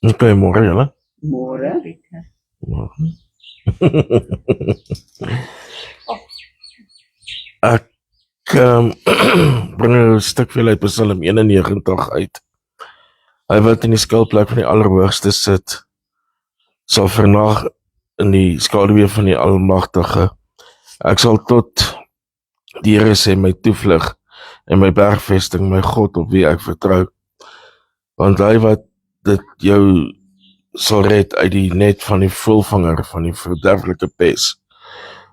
Ok, môre julle. Môre. Môre. Ek bring 'n stuk vir julle uit Psalm 91 uit. Hy wat in die skuilplek van die Allerhoogste sit, sal vernag in die skaduwee van die Almagtige. Ek sal tot die Here sê my toevlug en my bergvesting, my God op wie ek vertrou. Want hy wat dit jou sal red uit die net van die voëlvanger, van die verderflike pes.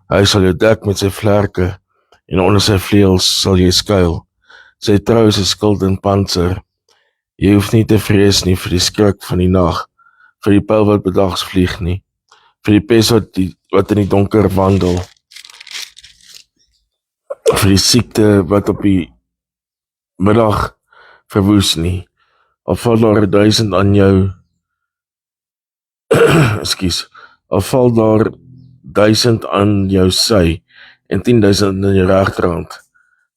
Hy sal jou dek met sy vlerke en onder sy vleuels sal jy skuil. Sy trou is 'n skild en pantser. Jy hoef nie te vrees nie vir die skrik van die nag, vir die pyl wat bedags vlieg nie, vir die pes wat in die donker wandel, vir die siekte wat op die middag verwoes nie. Al val daar 1000 aan jou al val daar 1000 aan jou sy en 10.000 in jou regterhand,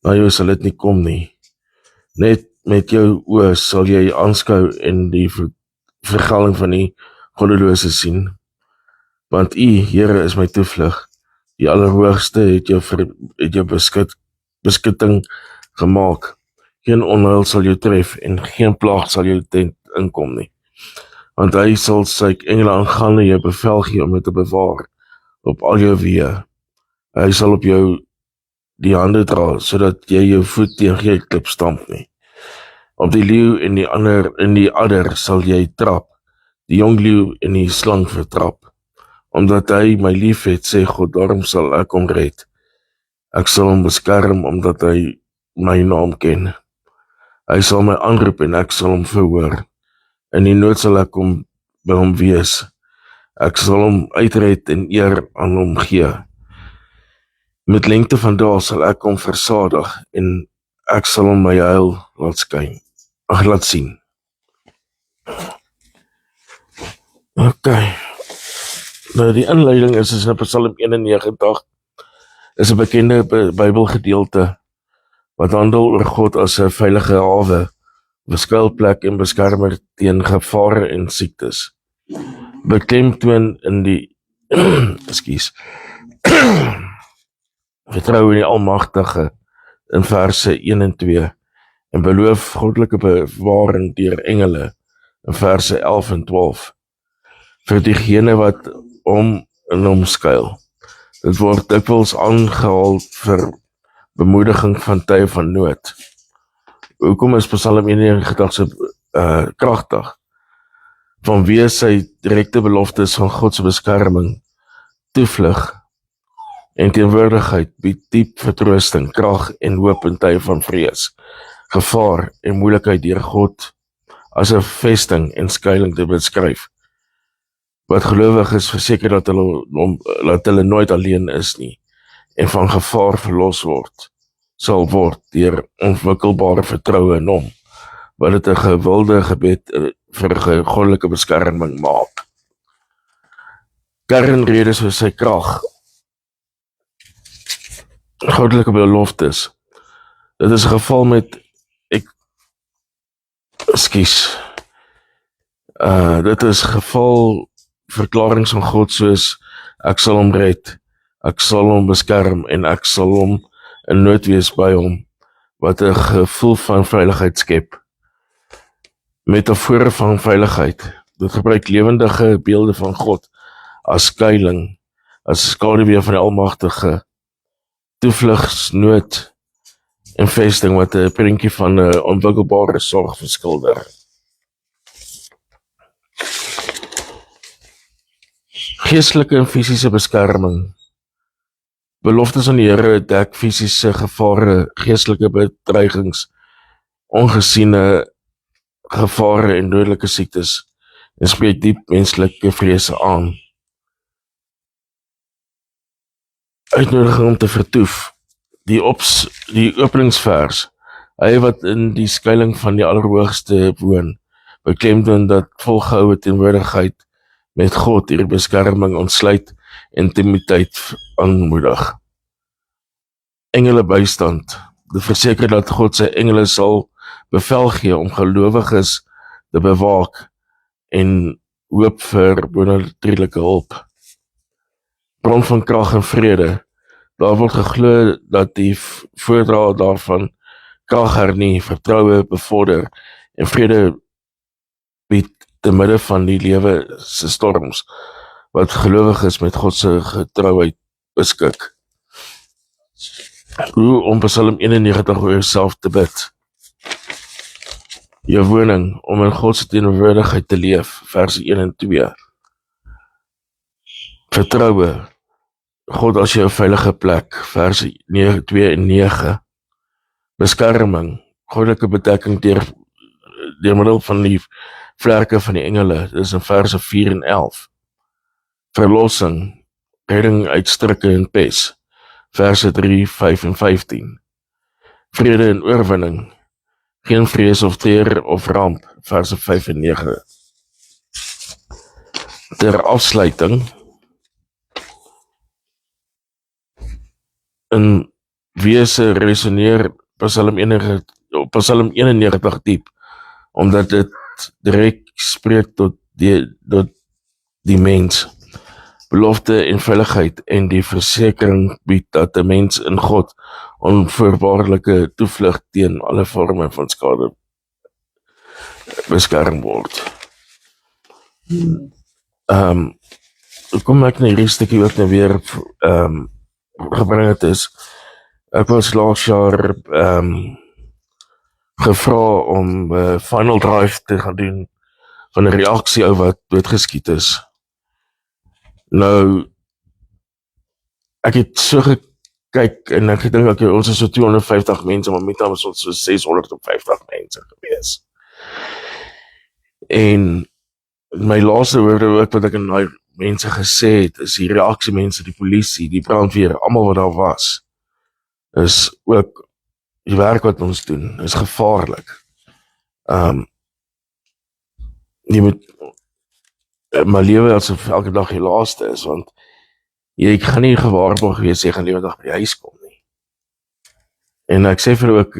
na jou sal dit nie kom nie. Net met jou oë sal jy aanskou en die vergelling van die goddelose sien. Want U, Here, is my toevlug. Die Allerhoogste het jou beskutting gemaak. Geen onheil sal jou tref en geen plaag sal jou tent inkom nie. Want hy sal sy engele aangaande jou bevel gee om jou te bewaar op al jou weë. Hy sal op jou die hande dra, sodat jy jou voet teen geen klip stamp nie. Op die leeu en die adder sal jy trap, die jong leeu en die slang vertrap. Omdat hy my lief het, sê God, daarom sal ek hom red. Ek sal hom beskerm, omdat hy my naam ken. Hy sal my aanroep en ek sal hom verhoor. In die nood sal ek by hom wees. Ek sal hom uitred en eer aan hom gee. Met lengte van dae sal ek hom versadig en ek sal hom my heil laat sien. Ok. Nou die inleiding is in Psalm 91. Is 'n bekende Bybelgedeelte wat handel oor God as 'n veilige hawe, 'n skuilplek en beskermer teen gevare en siektes. Beklemtoon in die vertrou in die Almagtige in verse 1 en 2 en beloof goddelike bewaring deur engele in verse 11 en 12 vir diegene wat in hom skuil. Dit word dikwels aangehaal vir bemoediging van tye van nood. Hoekom is Psalm 91 so kragtig? Vanweë sy direkte beloftes van God se beskerming, toevlug en teenwoordigheid bied diep vertroosting, krag en hoop in tye van vrees, gevaar en moeilikheid deur God as 'n vesting en skuiling te beskryf. Wat gelowiges verseker dat hulle nooit alleen is nie en van gevaar verlos sal word deur ontwikkelbare vertroue in hom, wat dit 'n gewilde gebed vir goddelike beskerming maak. Kernredes vir sy krag, goddelike beloftes. Dit is 'n geval met dit is geval verklaringe van God soos ek sal hom red, ek sal hom beskerm en ek sal hom in nood wees by hom, wat 'n gevoel van veiligheid skep. Metafore van veiligheid. Dit gebruik lewendige beelde van God as skuiling, as skaduwee van die Almagtige, toevlugsnood en vesting wat 'n prentjie van 'n ontwikkelbare sorg verskilder. Geestelike en fisiese beskerming. Beloftes aan die Here dek fisiese gevare, geestelike bedreigings, ongesiene gevare en dodelike siektes en spreek diep menslike vrese aan. Uitnodiging om te vertoef. Die openingsvers. Hy wat in die skuiling van die Allerhoogste woon, beklemtoon dat volgehoue teenwoordigheid met God hierdie beskerming ontsluit intimiteit aanmoedig. Engele bystand. Dit verseker dat God sy engele sal bevel gee om gelowiges te bewaak en hoop vir bonatuurlike hulp. Bron van krag en vrede. Daar word geglo dat die voordra daarvan krag hernie, vertroue bevorder en vrede bied te midde van die lewe se storms, wat gelowiges met God se getrouheid beskik. Hoe om Psalm 91 oor jouself te bid. Jou woning, om in God se teenwoordigheid te leef, vers 1 en 2. Vertroue, God as jou veilige plek, vers 2 en 9. Beskerming, goddelike bedekking deur middel van die vlerke van die engele, dis in verse 4 en 11. Verlossing, redding uit strikke en pes, verse 3, 5 en 15. Vrede en oorwinning, geen vrees of teer of ramp, verse 5 en 9. Ter afsluiting, in wese resoneer Psalm 91 diep, omdat dit direk spreek tot die mens, belofte en veiligheid en die versekering bied dat 'n mens in God onvoorwaardelike toevlug teen alle vorme van skade beskerm word. Kom ek na hierdie stukkie ook nou weer gebring het is, ek was laas jaar gevra om final drive te gaan doen van 'n reaksie ou wat doodgeskiet is. Nou, ek het so gekyk en ek dink okay, ons is so 250 mense, maar met ons so 650 mense gewees. En my laaste woorde ook wat ek aan daai mense gesê het, is die reaksiemense, die polisie, die brandweer, almal wat daar was, is ook die werk wat ons doen, is gevaarlik. Jy moet my lewe asof elke dag die laaste is, want jy gaan nie gewaarborg wees, jy gaan die dag by die huis kom nie. En ek sê vir ook,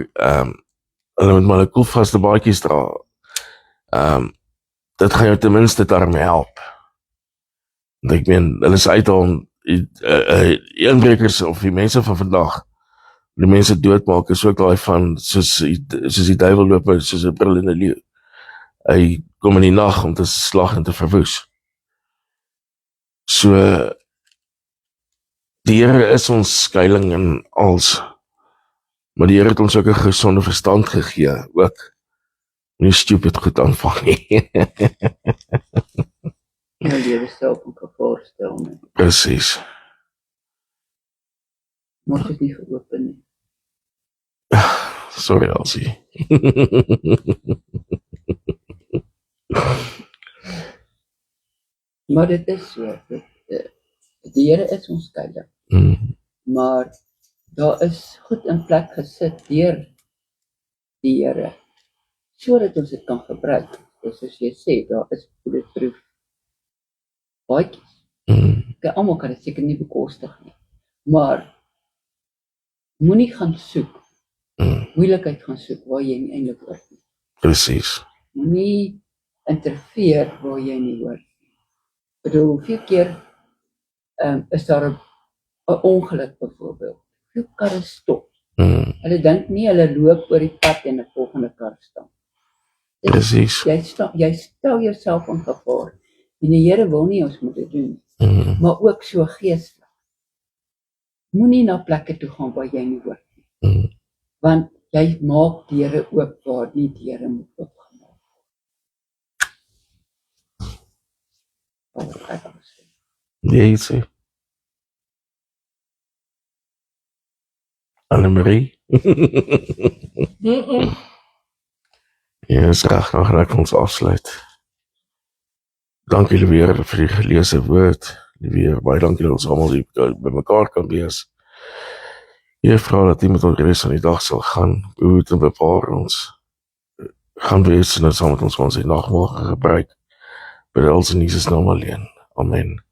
hulle moet maar 'n koelvaste baadjies dra. Dit gaan jou ten minste daarmee help. Want ek meen, hulle is uit om inbrekers of die mense van vandag, die mense doodmaak, is ook daai van, soos die duiwel loop, soos 'n brullende leeu. Hy kom in die nag om te slag en te verwoes. So, die Here is ons skuiling in alles, maar die Here het ons ook 'n gesonde verstand gegee, ook nie stupid goed aanvang nie. Ja, lewe self ook 'n voorstel nie. Presies. Moet dit nie geopen nie. Sorry, Elsie. Maar dit is so, die Here is ons skuiling, maar daar is goed in plek gesit deur die Here, sodat ons dit kan gebruik. Dus soos jy sê, daar is bulletproof baadjies. Almal kan dit seker nie bekostig nie, maar moenie gaan soek, moeilikheid gaan soek waar jy nie eintlik hoort nie. Presies. Moenie interfereer waar jy nie hoort nie. Ek bedoel, hoeveel keer is daar 'n ongeluk byvoorbeeld, hoeveel karre stop. Hulle dink nie, hulle loop oor die pad en 'n volgende kar staan. Presies. Jy stel jouself in gevaar. En die Here wil nie ons moet dit doen, maar ook so geestelik. Moenie na plekke toe gaan waar jy nie hoort nie. Want jy maak deure oop waar nie deure moet oopgemaak word. Jy sê. Annemarie? Ja, is reg, dan gaan ek ons afsluit. Dankie Liewer vir die geleese woord. Liewer, baie dankie dat ons almal hier by mekaar kan wees. Jy vra dat iemand ons res van die dag sal gaan, behoed en bepaal ons. Gaan wees en saam met ons die nagmaal gebruik. By ons in Jesus naam alleen. Amen.